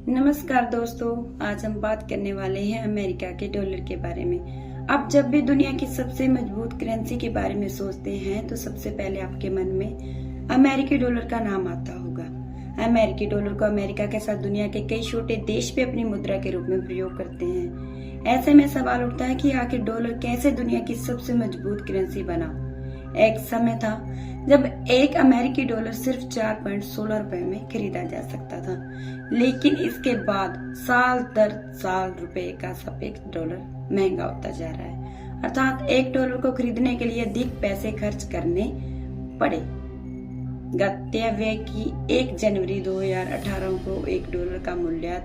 नमस्कार दोस्तों, आज हम बात करने वाले हैं अमेरिका के डॉलर के बारे में। आप जब भी दुनिया की सबसे मजबूत करेंसी के बारे में सोचते हैं तो सबसे पहले आपके मन में अमेरिकी डॉलर का नाम आता होगा। अमेरिकी डॉलर को अमेरिका के साथ दुनिया के कई छोटे देश भी अपनी मुद्रा के रूप में प्रयोग करते हैं। ऐसे में सवाल उठता है कि आखिर डॉलर कैसे दुनिया की सबसे मजबूत करेंसी बना। एक समय था जब एक अमेरिकी डॉलर सिर्फ 4.16 रुपए में खरीदा जा सकता था, लेकिन इसके बाद साल दर साल रुपए का सापेक्ष डॉलर महंगा होता जा रहा है। अर्थात एक डॉलर को खरीदने के लिए अधिक पैसे खर्च करने पड़े। गंतव्य की 1 जनवरी 2018 को एक डॉलर का मूल्य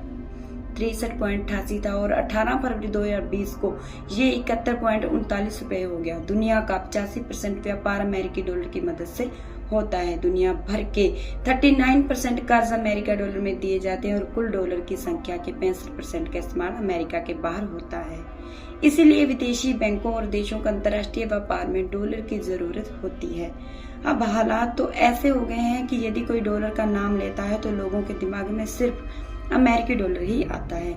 63.88 था और 18 फरवरी 2020 को ये 71.39 रुपए हो गया। दुनिया का 85% व्यापार अमेरिकी डॉलर की मदद से होता है। दुनिया भर के 39% कर्ज अमेरिका डॉलर में दिए जाते हैं और कुल डॉलर की संख्या के 65% का इस्तेमाल अमेरिका के बाहर होता है। इसीलिए विदेशी बैंकों और देशों को अंतर्राष्ट्रीय व्यापार में डॉलर की जरूरत होती है। अब हालात तो ऐसे हो गए हैं कि यदि कोई डॉलर का नाम लेता है तो लोगों के दिमाग में सिर्फ अमेरिकी डॉलर ही आता है,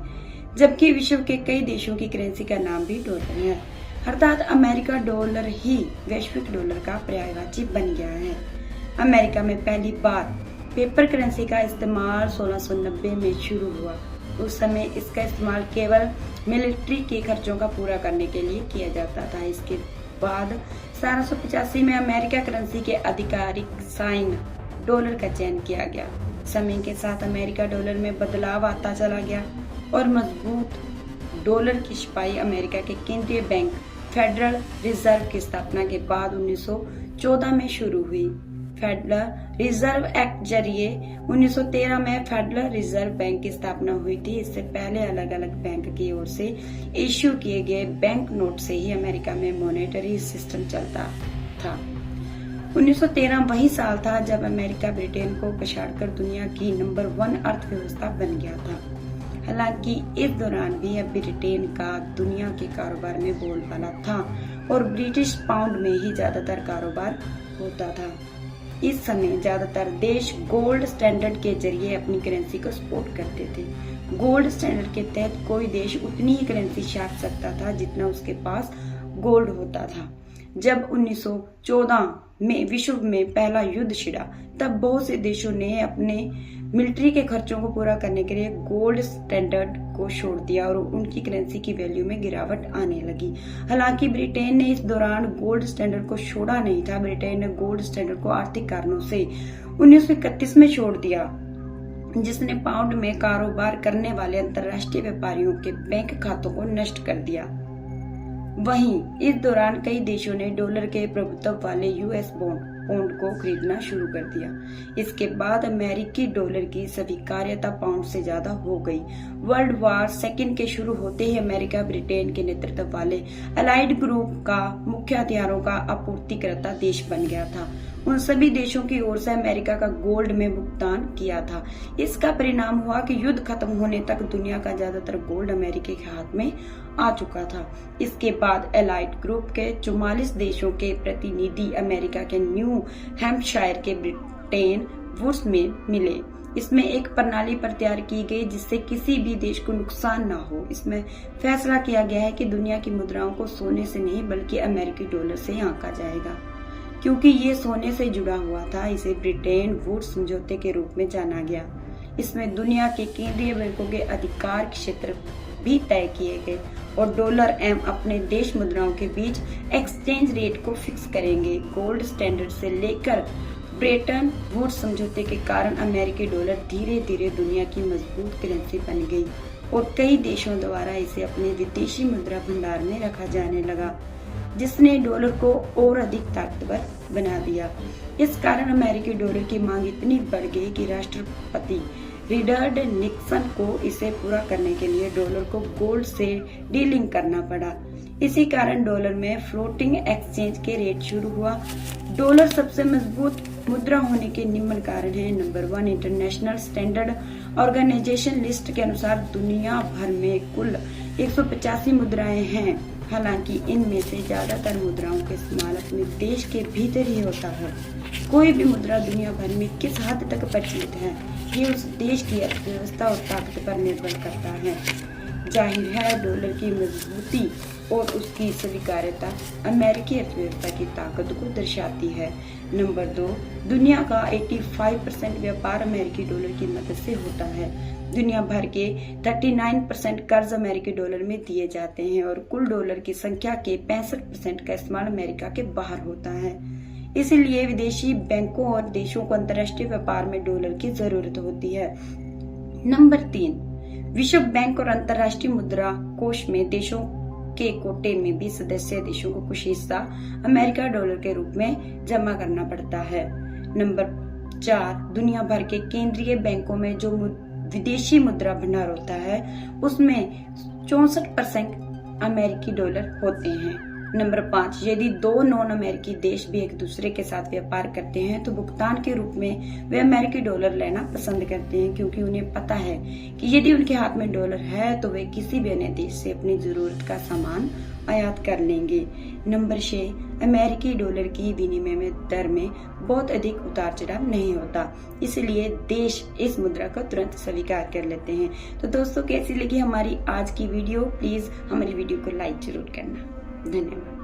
जबकि विश्व के कई देशों की करेंसी का नाम भी डॉलर है। अर्थात अमेरिका डॉलर ही वैश्विक डॉलर का पर्यायवाची बन गया है। अमेरिका में पहली बार पेपर करेंसी का इस्तेमाल 1690 में शुरू हुआ। उस समय इसका इस्तेमाल केवल मिलिट्री के खर्चों का पूरा करने के लिए किया जाता था। इसके बाद 1785 में अमेरिका करेंसी के आधिकारिक साइन डॉलर का चयन किया गया। समय के साथ अमेरिका डॉलर में बदलाव आता चला गया और मजबूत डॉलर की छपाई अमेरिका के केंद्रीय बैंक फेडरल रिजर्व की स्थापना के बाद 1914 में शुरू हुई। फेडरल रिजर्व एक्ट जरिए 1913 में फेडरल रिजर्व बैंक की स्थापना हुई थी। इससे पहले अलग अलग बैंक की ओर से इश्यू किए गए बैंक नोट से ही अमेरिका में मॉनेटरी सिस्टम चलता था। 1913 वही साल था जब अमेरिका ब्रिटेन को पछाड़कर दुनिया की नंबर 1 अर्थव्यवस्था बन गया था। हालांकि इस दौरान भी अब ब्रिटेन का दुनिया के कारोबार में बोलबाला था और ब्रिटिश पाउंड में ही ज्यादातर कारोबार होता था। इस समय ज्यादातर देश गोल्ड स्टैंडर्ड के जरिए अपनी करेंसी को सपोर्ट करते थे। गोल्ड स्टैंडर्ड के तहत कोई देश उतनी ही करेंसी छाप सकता था जितना उसके पास गोल्ड होता था। जब 1914 में विश्व में पहला युद्ध छिड़ा, तब बहुत से देशों ने अपने मिलिट्री के खर्चों को पूरा करने के लिए गोल्ड स्टैंडर्ड को छोड़ दिया और उनकी करेंसी की वैल्यू में गिरावट आने लगी। हालांकि ब्रिटेन ने इस दौरान गोल्ड स्टैंडर्ड को छोड़ा नहीं था। ब्रिटेन ने गोल्ड स्टैंडर्ड को आर्थिक कारणों से 1931 में छोड़ दिया, जिसने पाउंड में कारोबार करने वाले अंतर्राष्ट्रीय व्यापारियों के बैंक खातों को नष्ट कर दिया। वहीं इस दौरान कई देशों ने डॉलर के प्रभुत्व वाले यूएस बॉन्ड को खरीदना शुरू कर दिया। इसके बाद अमेरिकी डॉलर की स्वीकार्यता पाउंड से ज्यादा हो गई। वर्ल्ड वॉर सेकेंड के शुरू होते ही अमेरिका ब्रिटेन के नेतृत्व वाले अलाइड ग्रुप का मुख्य हथियारों का आपूर्तिकर्ता देश बन गया था। उन सभी देशों की ओर से अमेरिका का गोल्ड में भुगतान किया था। इसका परिणाम हुआ कि युद्ध खत्म होने तक दुनिया का ज्यादातर गोल्ड अमेरिका के हाथ में आ चुका था। इसके बाद एलाइड ग्रुप के 44 देशों के प्रतिनिधि अमेरिका के न्यू हैम्पशायर के ब्रिटेन वुड्स में मिले। इसमें एक प्रणाली पर तैयार की गई जिससे किसी भी देश को नुकसान न हो। इसमें फैसला किया गया है कि दुनिया की मुद्राओं को सोने से नहीं बल्कि अमेरिकी डॉलर से आंका जाएगा। क्योंकि ये सोने से जुड़ा हुआ था, इसे ब्रिटेन वुड्स समझौते के रूप में जाना गया। इसमें दुनिया के केंद्रीय बैंकों के अधिकार क्षेत्र भी तय किए गए और डॉलर एवं अपने देश मुद्राओं के बीच एक्सचेंज रेट को फिक्स करेंगे। गोल्ड स्टैंडर्ड से लेकर ब्रेटन वुड्स समझौते के कारण अमेरिकी डॉलर धीरे धीरे दुनिया की मजबूत करेंसी बन गई और कई देशों द्वारा इसे अपने विदेशी मुद्रा भंडार में रखा जाने लगा, जिसने डॉलर को और अधिक ताकतवर बना दिया। इस कारण अमेरिकी डॉलर की मांग इतनी बढ़ गई कि राष्ट्रपति रिचर्ड निक्सन को इसे पूरा करने के लिए डॉलर को गोल्ड से डीलिंग करना पड़ा। इसी कारण डॉलर में फ्लोटिंग एक्सचेंज के रेट शुरू हुआ। डॉलर सबसे मजबूत मुद्रा होने के निम्न कारण है। Number 1 international standard organisation list के अनुसार दुनिया भर में कुल 185 मुद्राएं हैं। हालांकि इनमें से ज्यादातर मुद्राओं का इस्तेमाल अपने देश के भीतर ही होता है। कोई भी मुद्रा दुनिया भर में किस हद तक प्रचलित है, ये उस देश की अर्थव्यवस्था और ताकत पर निर्भर करता है। जाहिर है, डॉलर की मजबूती और उसकी स्वीकार्यता अमेरिकी अर्थव्यवस्था की ताकत को दर्शाती है। नंबर 2, दुनिया का 85% व्यापार अमेरिकी डॉलर की मदद से होता है। दुनिया भर के 39% कर्ज अमेरिकी डॉलर में दिए जाते हैं और कुल डॉलर की संख्या के 65% का इस्तेमाल अमेरिका के बाहर होता है। इसलिए विदेशी बैंकों और देशों को अंतर्राष्ट्रीय व्यापार में डॉलर की जरूरत होती है। नंबर 3, विश्व बैंक और अंतर्राष्ट्रीय मुद्रा कोष में देशों के कोटे में भी सदस्य देशों को कुछ हिस्सा अमेरिका डॉलर के रूप में जमा करना पड़ता है। नंबर 4, दुनिया भर के केंद्रीय बैंकों में जो विदेशी मुद्रा भंडार होता है उसमें 64% अमेरिकी डॉलर होते हैं। नंबर 5, यदि 2 नॉन अमेरिकी देश भी एक दूसरे के साथ व्यापार करते हैं तो भुगतान के रूप में वे अमेरिकी डॉलर लेना पसंद करते हैं, क्योंकि उन्हें पता है कि यदि उनके हाथ में डॉलर है तो वे किसी भी अन्य देश से अपनी जरूरत का सामान आयात कर लेंगे। नंबर 6, अमेरिकी डॉलर की विनिमय में दर में बहुत अधिक उतार चढ़ाव नहीं होता, इसलिए देश इस मुद्रा को तुरंत स्वीकार कर लेते हैं। तो दोस्तों, कैसी लगी हमारी आज की वीडियो? प्लीज हमारी वीडियो को लाइक जरूर करना। धन्यवाद।